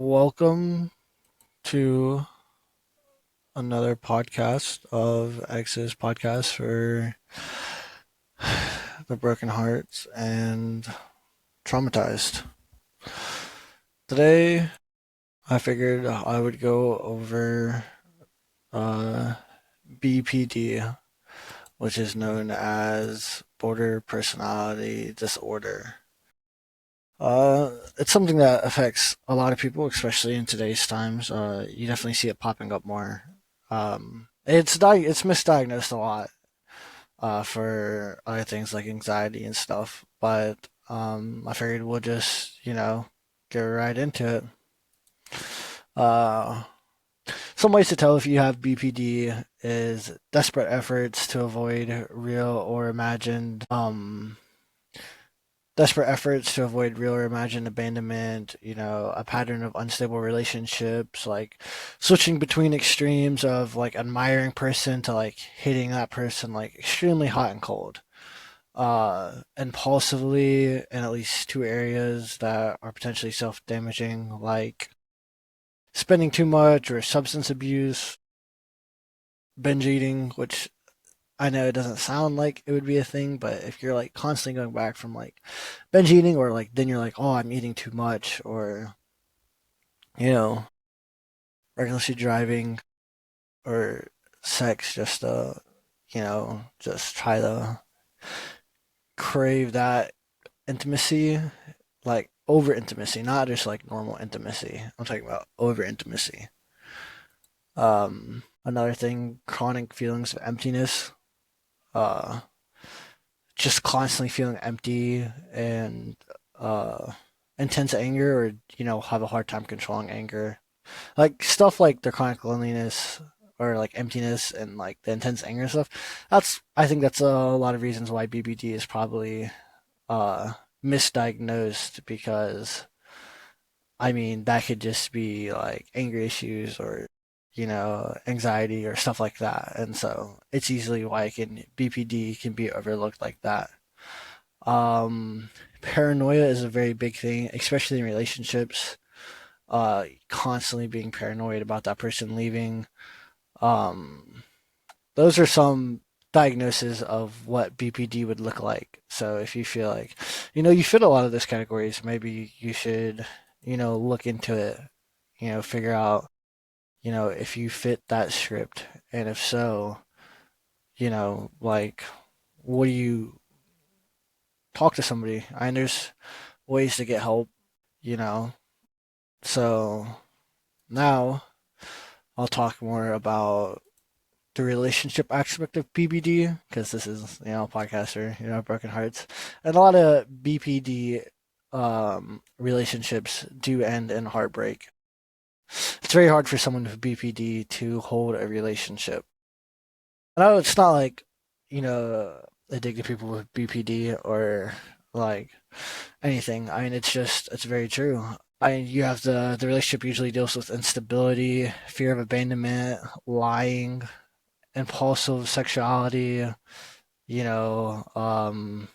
Welcome to another podcast of X's podcast for the broken hearts and traumatized. Today, I figured I would go over uh, BPD, which is known as border personality disorder. It's something that affects a lot of people, especially in today's times. You definitely see it popping up more. It's misdiagnosed a lot for other things like anxiety and stuff. But I figured we'll just get right into it. Uh, some ways to tell if you have BPD is desperate efforts to avoid real or imagined desperate efforts to avoid real or imagined abandonment, a pattern of unstable relationships, like switching between extremes of like admiring person to like hitting that person like extremely hot and cold. Impulsively in at least two areas that are potentially self-damaging, like spending too much or substance abuse, binge eating, which I know it doesn't sound like it would be a thing, but if you're like constantly going back from like binge eating or like then you're like, oh, I'm eating too much, or you know, recklessly driving or sex just just try to crave that intimacy, like over intimacy, not just like normal intimacy. I'm talking about over intimacy. Another thing, chronic feelings of emptiness. Uh, just constantly feeling empty and uh, intense anger, or have a hard time controlling anger, like stuff like the chronic loneliness or like emptiness and like the intense anger stuff. I think that's a lot of reasons why BBD is probably uh, misdiagnosed, because I mean that could just be like anger issues or anxiety or stuff like that, and so it's easily why BPD can be overlooked like that. Um, Paranoia is a very big thing, especially in relationships. Constantly being paranoid about that person leaving. Um, those are some diagnoses of what BPD would look like. So if you feel like, you fit a lot of those categories, maybe you should, look into it, figure out, if you fit that script. And if so, like, what do you talk to somebody? And there's ways to get help, you know. So now I'll talk more about the relationship aspect of BPD, because this is, a podcast for, broken hearts. And a lot of BPD relationships do end in heartbreak. It's very hard for someone with BPD to hold a relationship. I know it's not like, you know, addicted people with BPD or like anything. I mean, it's very true. I mean, you have the relationship usually deals with instability, fear of abandonment, lying, impulsive sexuality. You know,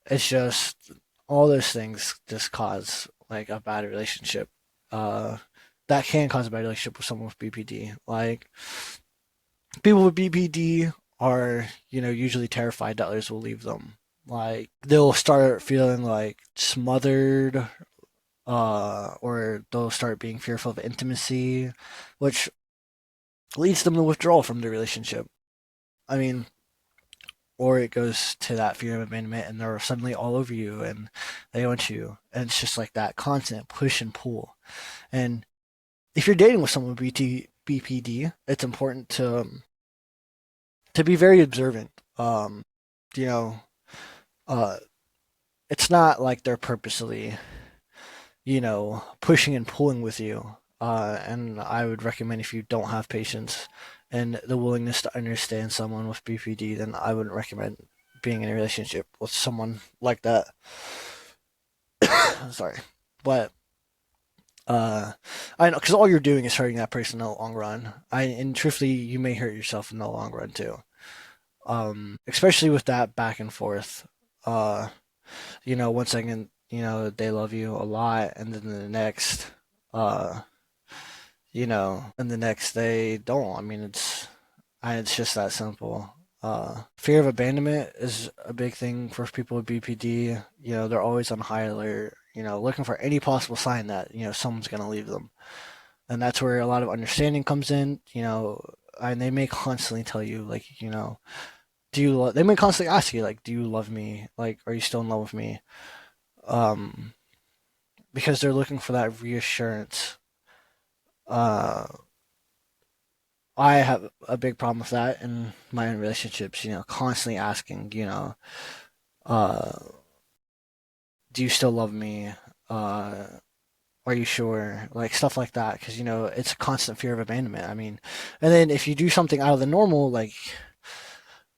it's just all those things just cause like a bad relationship. Uh, that can cause a bad relationship with someone with BPD. Like people with BPD are, usually terrified that others will leave them. Like they'll start feeling like smothered, or they'll start being fearful of intimacy, which leads them to withdrawal from the relationship. I mean, or it goes to that fear of abandonment and they're suddenly all over you and they want you. And it's just like that constant push and pull. And if you're dating with someone with BPD, it's important to be very observant. You know, uh, it's not like they're purposely, pushing and pulling with you. And I would recommend, if you don't have patience and the willingness to understand someone with BPD, then I wouldn't recommend being in a relationship with someone like that. Sorry, but I know, because all you're doing is hurting that person in the long run. And truthfully, you may hurt yourself in the long run too. Especially with that back and forth. Uh, 1 second they love you a lot, and then the next, uh, and the next they don't. I mean, it's just that simple. Fear of abandonment is a big thing for people with BPD. They're always on high alert, looking for any possible sign that, someone's going to leave them. And that's where a lot of understanding comes in, and they may constantly tell you, like, they may constantly ask you, like, do you love me? Like, are you still in love with me? Um, because they're looking for that reassurance. Uh, I have a big problem with that in my own relationships, constantly asking, uh, do you still love me? Uh, are you sure? Like stuff like that, because it's a constant fear of abandonment. I mean, and then if you do something out of the normal, like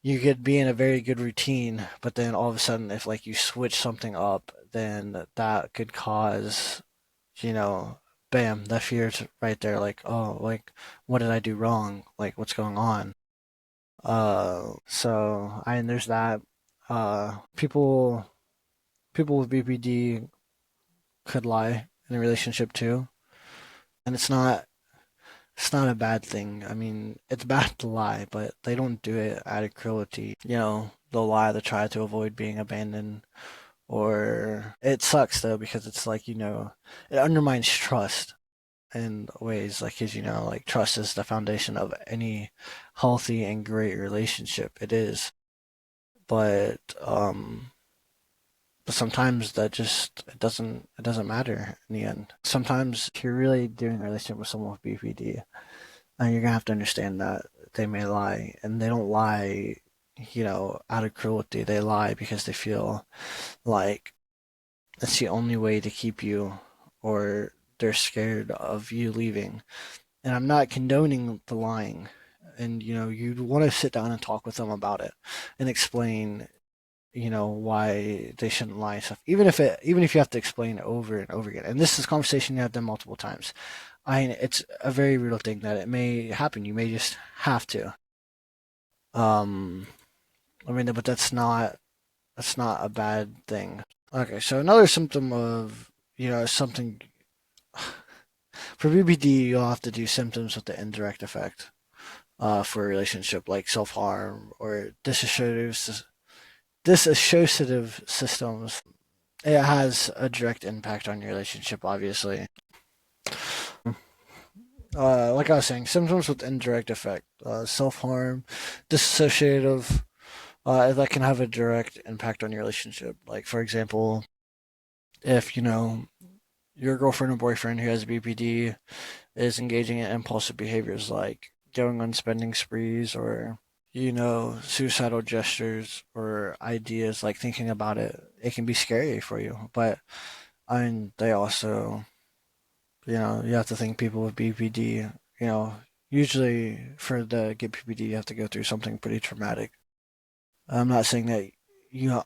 you could be in a very good routine, but then all of a sudden, if like you switch something up, then that could cause, you know, bam, that fear's right there. Like, oh, like what did I do wrong? Like, what's going on? So I and there's that. People with BPD could lie in a relationship too, and it's not a bad thing. I mean, it's bad to lie, but they don't do it out of cruelty. They'll lie to try to avoid being abandoned. Or it sucks though because it's like, it undermines trust in ways like, because, like trust is the foundation of any healthy and great relationship. It is. But sometimes that just it doesn't matter in the end. Sometimes if you're really doing a relationship with someone with BPD, you're gonna have to understand that they may lie, and they don't lie, out of cruelty. They lie because they feel like it's the only way to keep you, or they're scared of you leaving. And I'm not condoning the lying. And you'd want to sit down and talk with them about it and explain, why they shouldn't lie and stuff. Even if you have to explain it over and over again. And this is a conversation you have done multiple times. It's a very real thing that it may happen. You may just have to. Um, I mean, but that's not a bad thing. Okay, so another symptom of something for BPD, you'll have to do symptoms with the indirect effect for a relationship, like self harm or dissociative systems. It has a direct impact on your relationship, obviously. Like I was saying, symptoms with indirect effect, self harm, dissociative, that can have a direct impact on your relationship. Like, for example, if your girlfriend or boyfriend who has BPD is engaging in impulsive behaviors like going on spending sprees, or suicidal gestures or ideas, like thinking about it, it can be scary for you. But I mean, they also, you have to think people with BPD, usually for the get BPD, you have to go through something pretty traumatic. I'm not saying that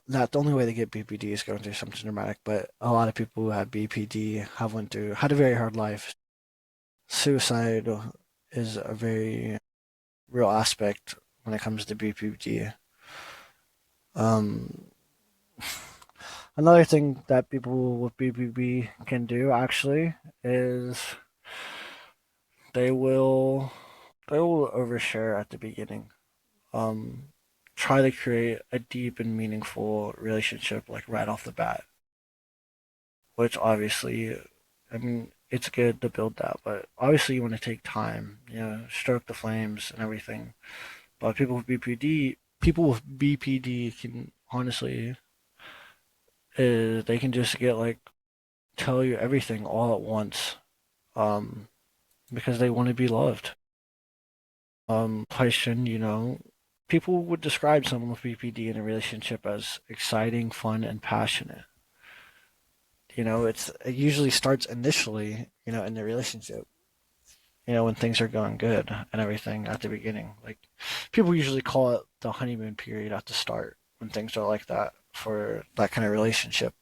that the only way to get BPD is going through something dramatic, but a lot of people who have BPD had a very hard life. Suicide is a very real aspect when it comes to BPD. Um, Another thing that people with BPD can do actually is they will they will overshare at the beginning. Um, Try to create a deep and meaningful relationship like right off the bat, which obviously, I mean, it's good to build that, but obviously you want to take time, stroke the flames and everything. But people with BPD can honestly, they can just get like tell you everything all at once, um, because they want to be loved. Question, people would describe someone with BPD in a relationship as exciting, fun, and passionate. It usually starts initially, in the relationship, when things are going good and everything at the beginning. Like people usually call it the honeymoon period at the start when things are like that for that kind of relationship.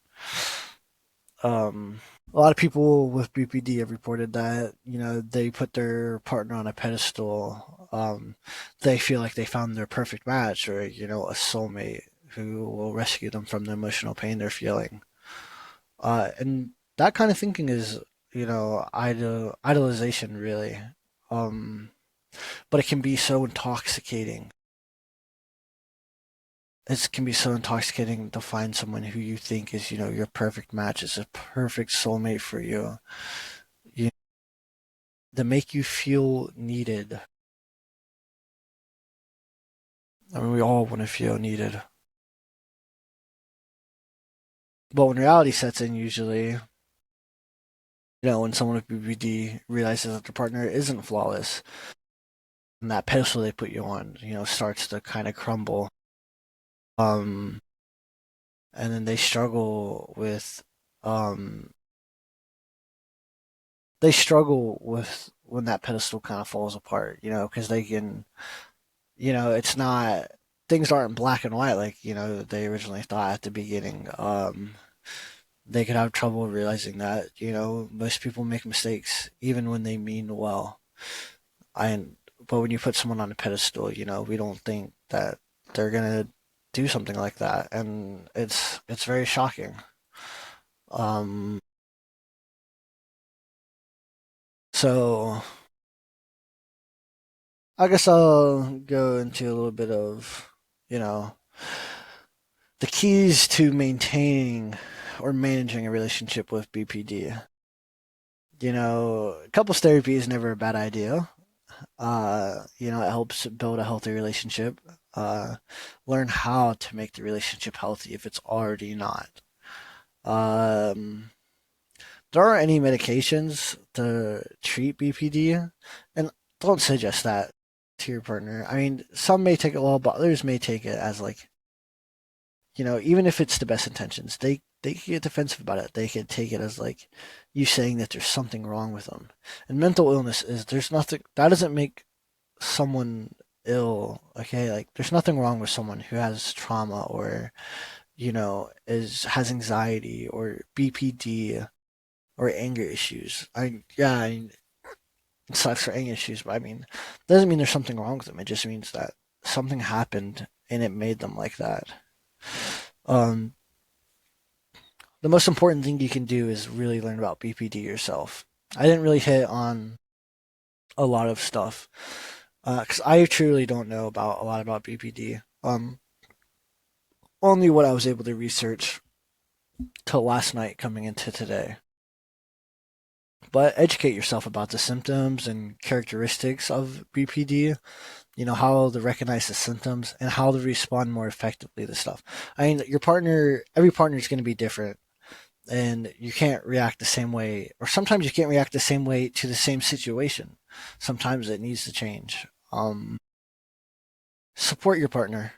Um, a lot of people with BPD have reported that they put their partner on a pedestal. They feel like they found their perfect match, or a soulmate who will rescue them from the emotional pain they're feeling. And that kind of thinking is, idolization, really. Um, but it can be so intoxicating. It can be so intoxicating to find someone who you think is, your perfect match, is a perfect soulmate for you. You to make you feel needed. I mean, we all want to feel needed. But when reality sets in, usually, when someone with BPD realizes that their partner isn't flawless, and that pedestal they put you on, starts to kind of crumble. Um, and then um, they struggle with when that pedestal kind of falls apart, because they can, it's not, things aren't black and white like, they originally thought at the beginning. They could have trouble realizing that, most people make mistakes even when they mean well. I, but when you put someone on a pedestal, we don't think that they're gonna do something like that, and it's very shocking. Um, so I guess I'll go into a little bit of, you know, the keys to maintaining or managing a relationship with BPD. Couples therapy is never a bad idea. It helps build a healthy relationship. Uh, Learn how to make the relationship healthy if it's already not. Um, there aren't any medications to treat BPD, and don't suggest that to your partner. I mean, some may take it well, but others may take it as like, even if it's the best intentions, they can get defensive about it. They can take it as like you saying that there's something wrong with them. And mental illness is there's nothing that doesn't make someone ill. Okay, like there's nothing wrong with someone who has trauma or is has anxiety or BPD or anger issues. It sucks for anger issues, but I mean, it doesn't mean there's something wrong with them. It just means that something happened and it made them like that. Um, the most important thing you can do is really learn about BPD yourself. I didn't really hit on a lot of stuff because I truly don't know about a lot about BPD. Only what I was able to research till last night coming into today. But educate yourself about the symptoms and characteristics of BPD, how to recognize the symptoms and how to respond more effectively to stuff. I mean, every partner is going to be different, and you can't react the same way, or sometimes you can't react the same way to the same situation. Sometimes it needs to change. Support your partner.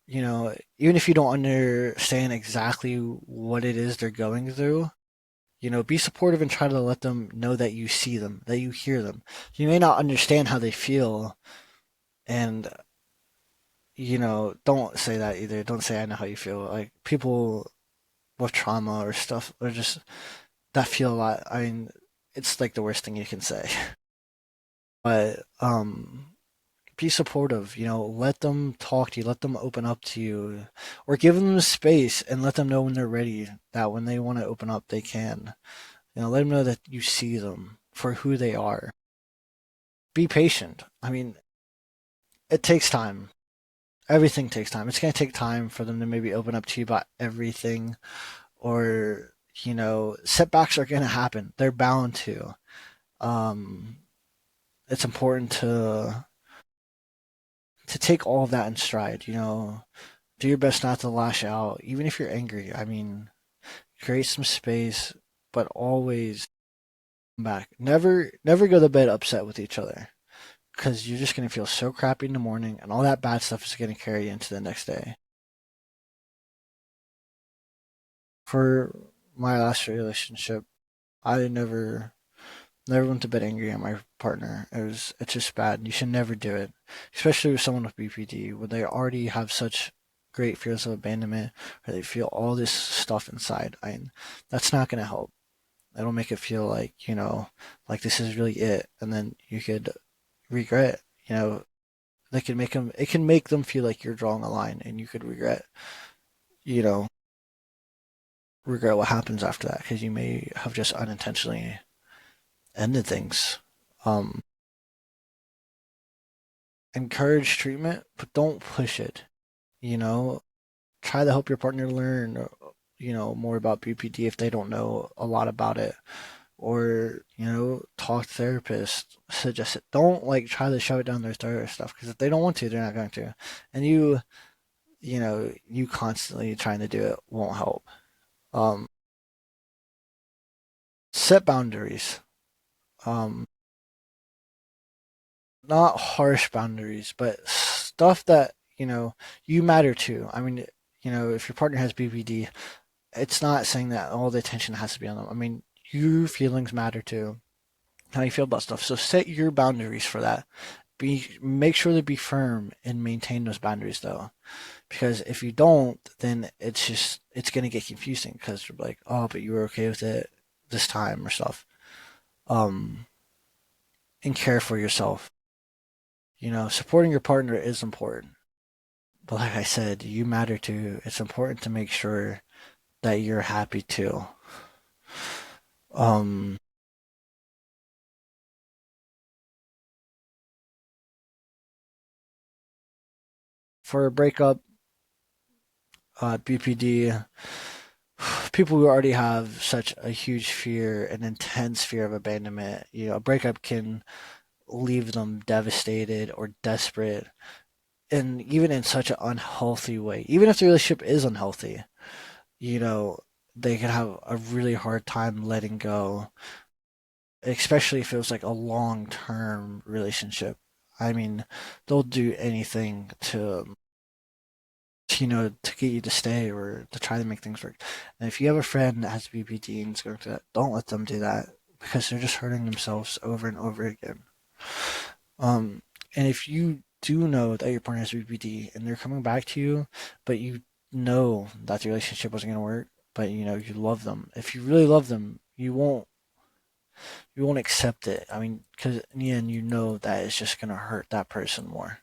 Even if you don't understand exactly what it is they're going through, be supportive and try to let them know that you see them, that you hear them. You may not understand how they feel, and don't say that either. Don't say I know how you feel. Like people with trauma or stuff, or just that feel a lot. I mean, it's like the worst thing you can say. But be supportive. Let them talk to you, let them open up to you, or give them space and let them know when they're ready. That when they want to open up, they can. Let them know that you see them for who they are. Be patient. I mean, it takes time. Everything takes time. It's going to take time for them to maybe open up to you about everything, or, setbacks are going to happen. They're bound to. Um, it's important to take all of that in stride, do your best not to lash out, even if you're angry. I mean, create some space, but always come back. Never go to bed upset with each other, because you're just going to feel so crappy in the morning, and all that bad stuff is going to carry you into the next day. For my last relationship, I never went to bed angry at my partner. It's just bad. You should never do it, especially with someone with BPD, where they already have such great fears of abandonment, or they feel all this stuff inside. That's not going to help. It'll make it feel like, like this is really it, and then you could regret. They can make them. It can make them feel like you're drawing a line, and you could regret. You know, regret what happens after that because you may have just unintentionally ended things. Um, encourage treatment, but don't push it. You know, try to help your partner learn, more about BPD if they don't know a lot about it, or talk to therapists. Suggest it. Don't like try to shove it down their throat or stuff because if they don't want to, they're not going to. And you constantly trying to do it won't help. Um, set boundaries. Um, not harsh boundaries, but stuff that you matter to. I mean, if your partner has BPD, it's not saying that all the attention has to be on them. I mean, your feelings matter too. How you feel about stuff. So set your boundaries for that. Make sure to be firm and maintain those boundaries though. Because if you don't, then it's gonna get confusing because you're like, oh, but you were okay with it this time or stuff. Um, and care for yourself. Supporting your partner is important. But like I said, you matter too. It's important to make sure that you're happy too. Um, for a breakup, BPD, people who already have such a huge fear, an intense fear of abandonment, a breakup can leave them devastated or desperate, and even in such an unhealthy way. Even if the relationship is unhealthy, you know, they can have a really hard time letting go, especially if it was like a long-term relationship. I mean, they'll do anything to get you to stay or to try to make things work. And if you have a friend that has BPD and is going through that, don't let them do that because they're just hurting themselves over and over again. Um, and if you do know that your partner has BPD and they're coming back to you, but you know that the relationship wasn't going to work, but you love them. If you really love them, you won't accept it. I mean, because in the end, you know that it's just going to hurt that person more.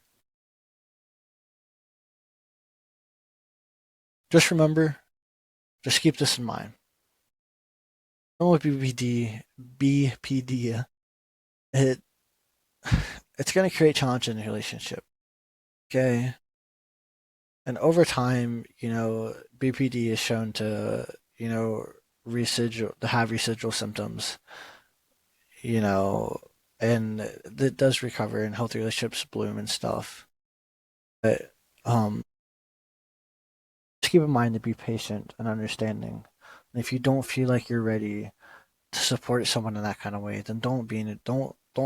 Just remember, just keep this in mind. With BPD, it it's going to create challenge in the relationship. Okay, and over time, BPD is shown to residual symptoms. You know, and it does recover, and healthy relationships bloom and stuff. But just keep in mind to be patient and understanding. And if you don't feel like you're ready to support someone in that kind of way, then don't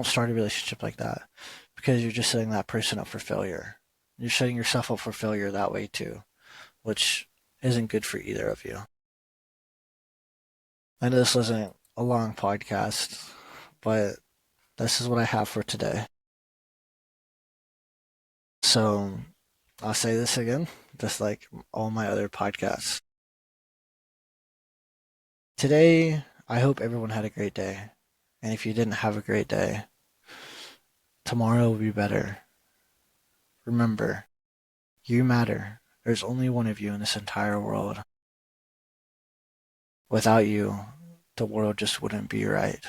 start a relationship like that because you're just setting that person up for failure. You're setting yourself up for failure that way too, which isn't good for either of you. I know this wasn't a long podcast, but this is what I have for today. So I'll say this again, just like all my other podcasts. Today, I hope everyone had a great day. And if you didn't have a great day, tomorrow will be better. Remember, you matter. There's only one of you in this entire world. Without you, the world just wouldn't be right.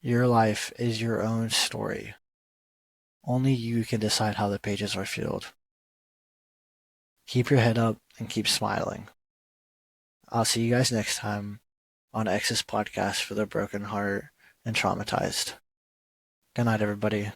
Your life is your own story. Only you can decide how the pages are filled. Keep your head up and keep smiling. I'll see you guys next time on X's podcast for the broken heart and traumatized. Good night, everybody.